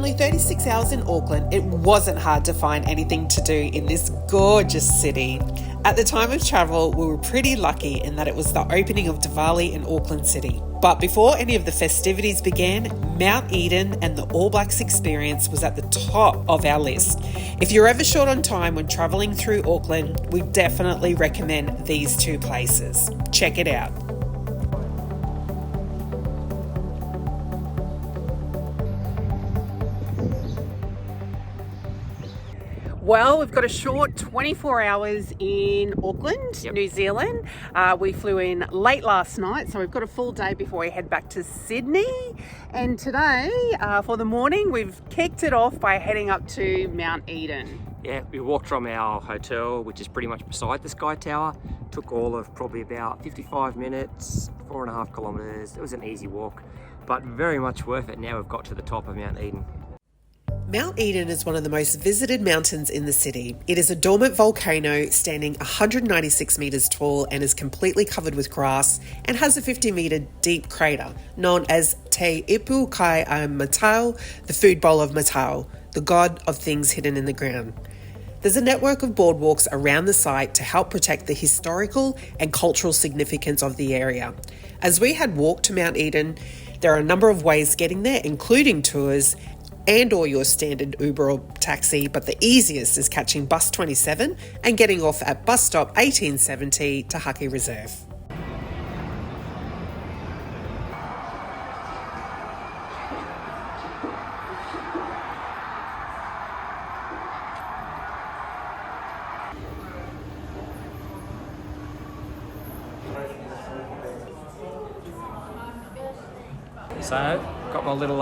only 36 hours in Auckland, it wasn't hard to find anything to do in this gorgeous city. At the time of travel, we were pretty lucky in that it was the opening of Diwali in Auckland City. But before any of the festivities began, Mount Eden and the All Blacks experience was at the top of our list. If you're ever short on time when travelling through Auckland, we definitely recommend these two places. Check it out. Well, we've got a short 24 hours in Auckland, New Zealand. We flew in late last night, so we've got a full day before we head back to Sydney. And today, for the morning, we've kicked it off by heading up to Mount Eden. Yeah, we walked from our hotel, which is pretty much beside the Sky Tower. Took all of probably about 55 minutes, 4.5 kilometres. It was an easy walk, but very much worth it now we've got to the top of Mount Eden. Mount Eden is one of the most visited mountains in the city. It is a dormant volcano standing 196 metres tall and is completely covered with grass and has a 50-metre deep crater known as Te Ipu Kai a Matau, the food bowl of Matau, the god of things hidden in the ground. There's a network of boardwalks around the site to help protect the historical and cultural significance of the area. As we had walked to Mount Eden, there are a number of ways getting there, including tours and or your standard Uber or taxi, but the easiest is catching bus 27 and getting off at bus stop 1870 Tahaki Reserve. So, got my little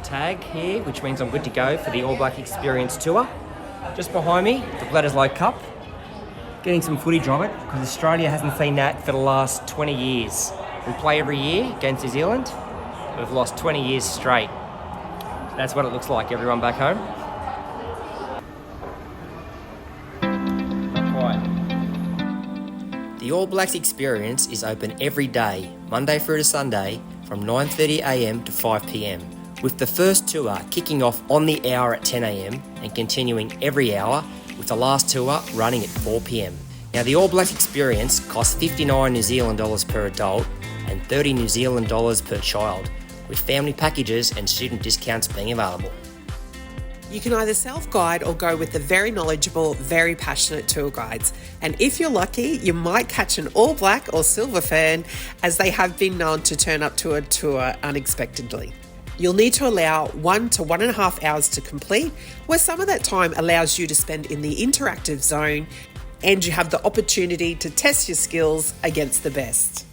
tag here, which means I'm good to go for the All Black Experience Tour. Just behind me, the Bledisloe Cup. Getting some footage of it, because Australia hasn't seen that for the last 20 years. We play every year against New Zealand. We've lost 20 years straight. That's what it looks like, everyone back home. Not quite. The All Blacks Experience is open every day, Monday through to Sunday, from 9:30am to 5pm, with the first tour kicking off on the hour at 10am and continuing every hour, with the last tour running at 4pm. Now, the All Black Experience costs 59 New Zealand dollars per adult and 30 New Zealand dollars per child, with family packages and student discounts being available. You can either self-guide or go with the very knowledgeable, very passionate tour guides. And if you're lucky, you might catch an All Black or Silver fan, as they have been known to turn up to a tour unexpectedly. You'll need to allow 1 to 1.5 hours to complete, where some of that time allows you to spend in the interactive zone, and you have the opportunity to test your skills against the best.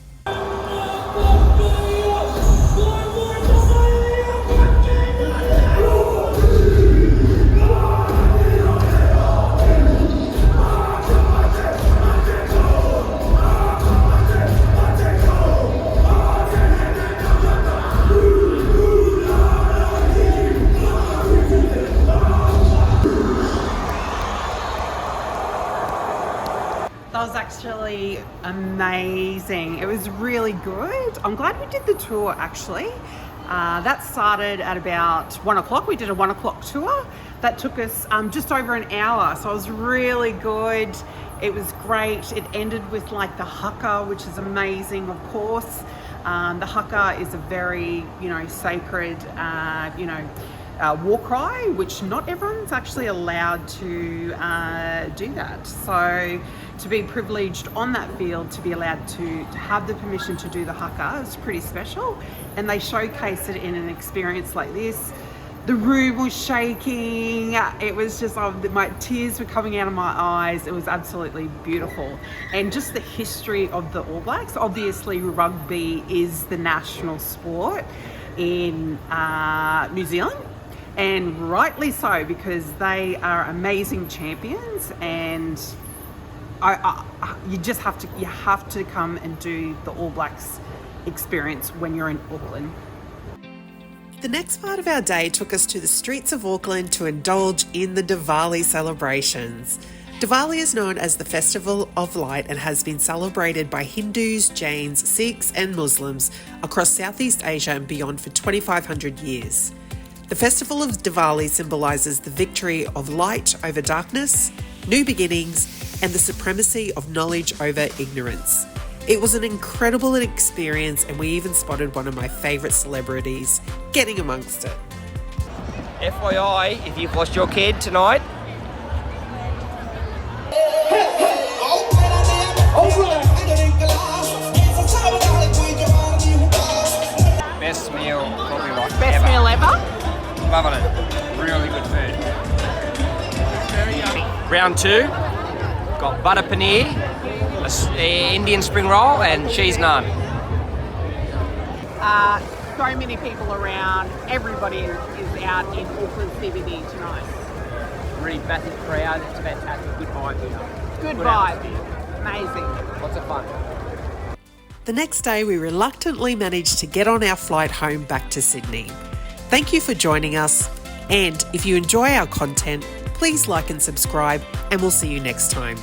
That was actually amazing. It was really good. I'm glad we did the tour actually. That started at about 1 o'clock. We did a 1 o'clock tour. That took us just over an hour. So it was really good. It was great. It ended with like the haka, which is amazing, of course. The haka is a very, sacred, war cry, which not everyone's actually allowed to do that. So to be privileged on that field, to be allowed to have the permission to do the haka is pretty special. And they showcase it in an experience like this. The room was shaking. It was just, my tears were coming out of my eyes. It was absolutely beautiful. And just the history of the All Blacks. Obviously, rugby is the national sport in New Zealand. And rightly so, because they are amazing champions, and you have to come and do the All Blacks experience when you're in Auckland. The next part of our day took us to the streets of Auckland to indulge in the Diwali celebrations. Diwali is known as the Festival of Light and has been celebrated by Hindus, Jains, Sikhs and Muslims across Southeast Asia and beyond for 2,500 years. The festival of Diwali symbolises the victory of light over darkness, new beginnings, and the supremacy of knowledge over ignorance. It was an incredible experience, and we even spotted one of my favourite celebrities getting amongst it. FYI, if you've lost your kid tonight, best meal probably like Best ever. meal ever. Loving it. Really good food. Very yummy. Round 2, got butter paneer, Indian spring roll and cheese naan. So many people around. Everybody is out in Auckland CBD tonight. Really massive crowd, it's fantastic, good vibe here. Good vibe. Amazing. Lots of fun. The next day, we reluctantly managed to get on our flight home back to Sydney. Thank you for joining us, and if you enjoy our content, please like and subscribe, and we'll see you next time.